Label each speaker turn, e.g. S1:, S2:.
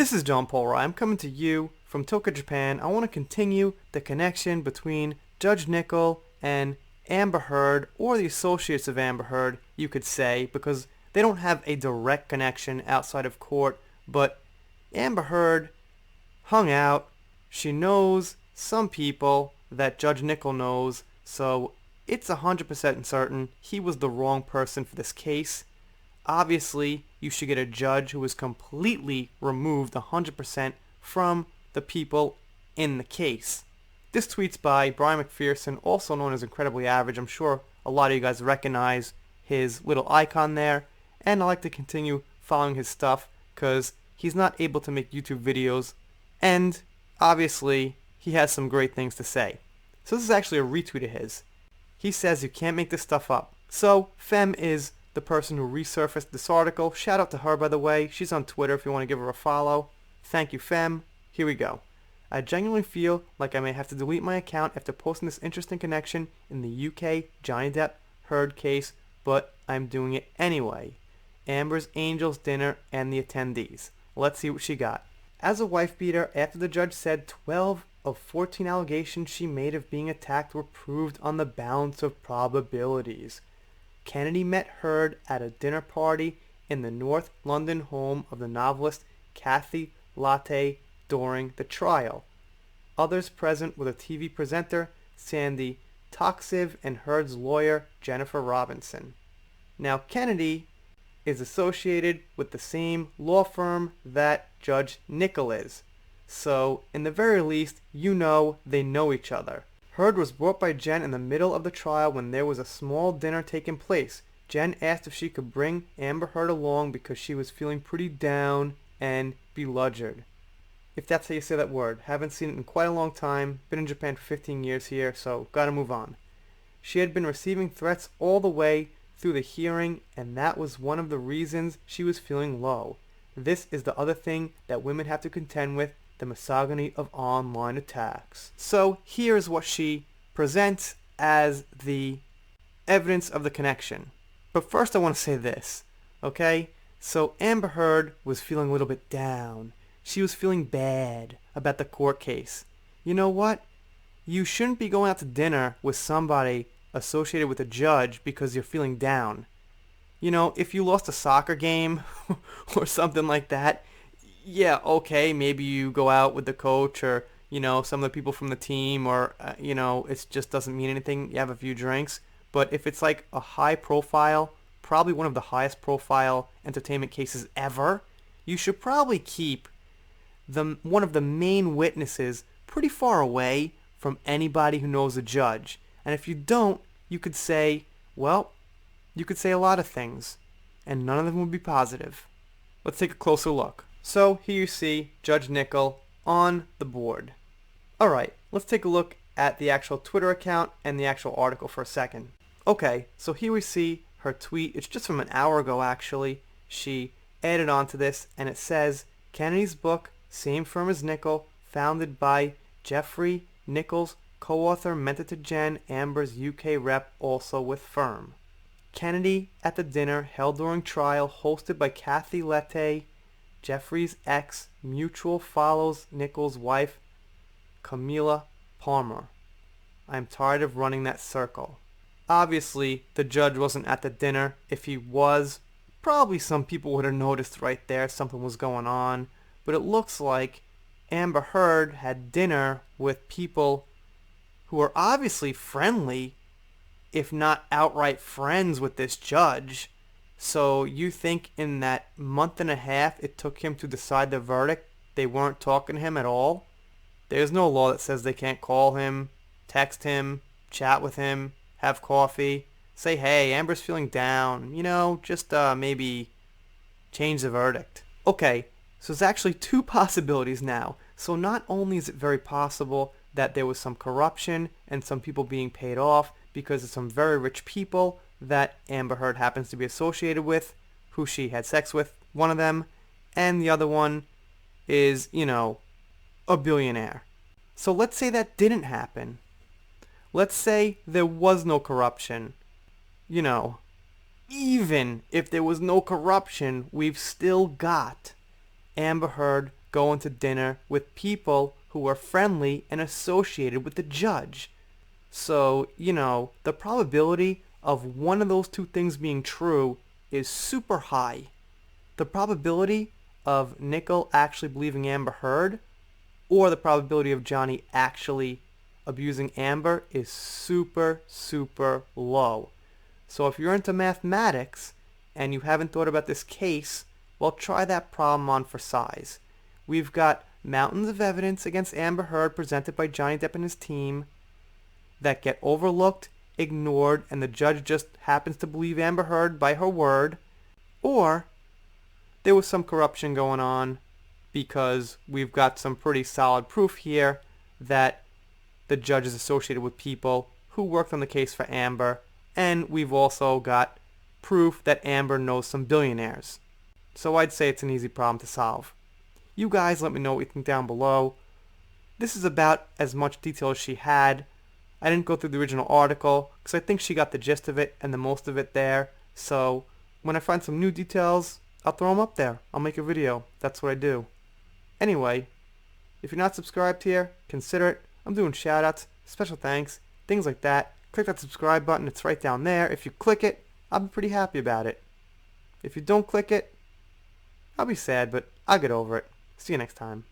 S1: This is John Paul Rye. I'm coming to you from Tokyo, Japan. I want to continue the connection between Judge Nicol and Amber Heard, or the associates of Amber Heard, you could say, because they don't have a direct connection outside of court, but Amber Heard hung out. She knows some people that Judge Nicol knows, so it's 100% certain he was the wrong person for this case. Obviously, you should get a judge who is completely removed 100% from the people in the case. This tweet's by Brian McPherson, also known as Incredibly Average. I'm sure a lot of you guys recognize his little icon there, and I like to continue following his stuff because he's not able to make YouTube videos, and obviously he has some great things to say. So this is actually a retweet of his. He says you can't make this stuff up. So Fem is the person who resurfaced this article. Shout out to her, by the way. She's on Twitter if you want to give her a follow. Thank you, Fem. Here we go. I genuinely feel like I may have to delete my account after posting this interesting connection in the UK Johnny Depp Heard case, but I'm doing it anyway. Amber's Angels dinner and the attendees. Let's see what she got. As a wife beater, after the judge said 12 of 14 allegations she made of being attacked were proved on the balance of probabilities, Kennedy met Heard at a dinner party in the North London home of the novelist Kathy Latte during the trial. Others present were the TV presenter Sandy Toxiv and Heard's lawyer Jennifer Robinson. Now, Kennedy is associated with the same law firm that Judge Nicol is, so in the very least, you know they know each other. Heard was brought by Jen in the middle of the trial when there was a small dinner taking place. Jen asked if she could bring Amber Heard along because she was feeling pretty down and beludgered. If that's how you say that word. Haven't seen it in quite a long time. Been in Japan for 15 years here, so gotta move on. She had been receiving threats all the way through the hearing, and that was one of the reasons she was feeling low. This is the other thing that women have to contend with, the misogyny of online attacks. So here's what she presents as the evidence of the connection. But first I want to say this, okay? So Amber Heard was feeling a little bit down. She was feeling bad about the court case. You know what? You shouldn't be going out to dinner with somebody associated with a judge because you're feeling down. You know, if you lost a soccer game or something like that, yeah, okay, maybe you go out with the coach or, you know, some of the people from the team, or, you know, it just doesn't mean anything. You have a few drinks. But if it's like a high profile, probably one of the highest profile entertainment cases ever, you should probably keep one of the main witnesses pretty far away from anybody who knows a judge. And if you don't, you could say, well, you could say a lot of things, and none of them would be positive. Let's take a closer look. So here you see Judge Nicol on the board. Alright, let's take a look at the actual Twitter account and the actual article for a second. Okay, so here we see her tweet. It's just from an hour ago, actually. She added on to this, and it says, Kennedy's book, same firm as Nicol, founded by Jeffrey Nichols, co-author, mentor to Jen, Amber's UK rep, also with firm. Kennedy at the dinner held during trial, hosted by Kathy Latte, Jeffrey's ex, mutual follows Nicol's wife, Camilla Palmer. I'm tired of running that circle. Obviously, the judge wasn't at the dinner. If he was, probably some people would have noticed right there something was going on. But it looks like Amber Heard had dinner with people who are obviously friendly, if not outright friends with this judge. So you think in that month and a half it took him to decide the verdict, they weren't talking to him at all? There's no law that says they can't call him, text him, chat with him, have coffee, say, hey, Amber's feeling down, you know, just maybe change the verdict. Okay, so there's actually two possibilities now. So not only is it very possible that there was some corruption and some people being paid off because of some very rich people that Amber Heard happens to be associated with, who she had sex with, one of them, and the other one is, you know, a billionaire. So let's say that didn't happen. Let's say there was no corruption. You know, even if there was no corruption, we've still got Amber Heard going to dinner with people who were friendly and associated with the judge. So, the probability of one of those two things being true is super high. The probability of Nicol actually believing Amber Heard or the probability of Johnny actually abusing Amber is super, super low. So if you're into mathematics and you haven't thought about this case, well, try that problem on for size. We've got mountains of evidence against Amber Heard presented by Johnny Depp and his team that get overlooked, ignored, and the judge just happens to believe Amber Heard by her word. Or there was some corruption going on because we've got some pretty solid proof here that the judge is associated with people who worked on the case for Amber, and we've also got proof that Amber knows some billionaires. So I'd say it's an easy problem to solve. You guys let me know what you think down below. This is about as much detail as she had. I didn't go through the original article because I think she got the gist of it and the most of it there. So when I find some new details, I'll throw them up there. I'll make a video. That's what I do. Anyway, if you're not subscribed here, consider it. I'm doing shoutouts, special thanks, things like that. Click that subscribe button. It's right down there. If you click it, I'll be pretty happy about it. If you don't click it, I'll be sad, but I'll get over it. See you next time.